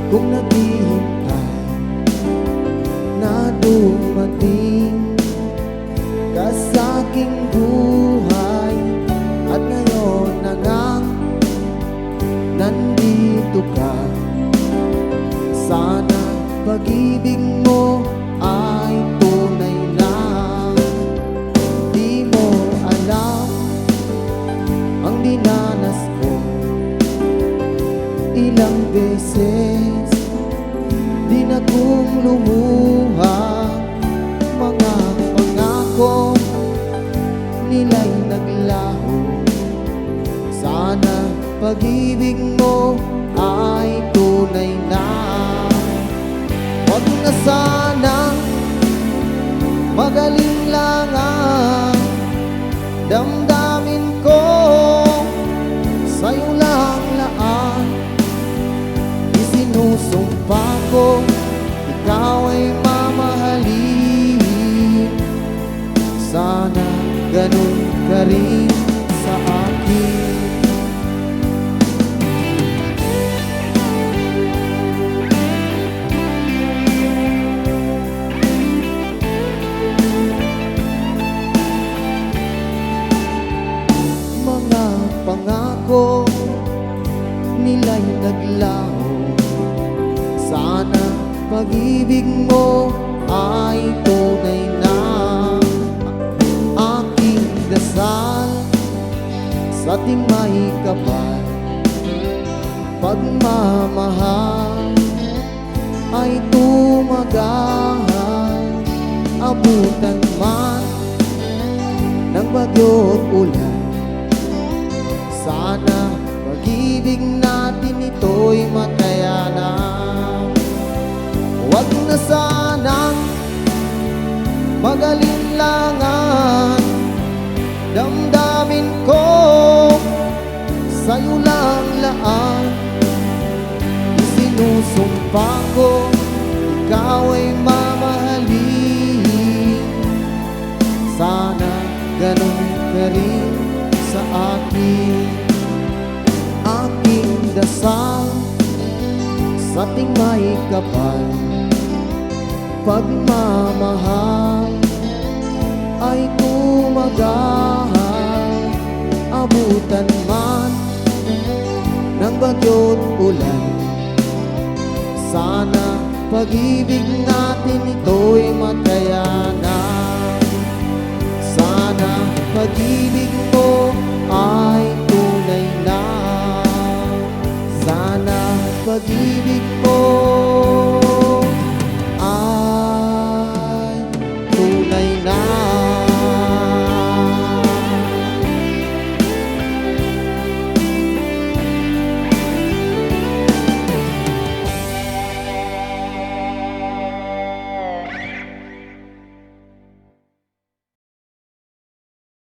kung naghihintay na dumating ka sa aking buhay. At ngayon na ngang nandito ka, sana pag-ibig mo ay tunay na. Di mo alam ang dinanas ko, ilang beses di na kong lumuha. Mga pangako nila'y naglaho, sana pag-ibig mo ay tunay na. Wag na sana magaling lang ang damdamin ko, sa'yo lang laan isinusumpa ko, ikaw ay mamahalin. Sana ganun ka rin sa akin. Mga pangako nila'y naglaho, sana pag-ibig mo ay tunay na. Aking dasal sa ating may kapal, pagmamahal ay tumagal. Abutan man ng bagyo't ulan, sana pag-ibig natin ito'y matayanan. Wag na sanang magalinlangan damdamin ko, sa'yo lang laan isinusumpa ko, ikaw ay mamahalin. Sana ganun ka rin sa akin. Aking dasal sa ating may kapal, pagmamahal ay tumagal. Abutan man ng bagyo't ulan, sana pag-ibig natin ito'y matayanan. Sana pag-ibig mo ay tunay na, sana pag-ibig mo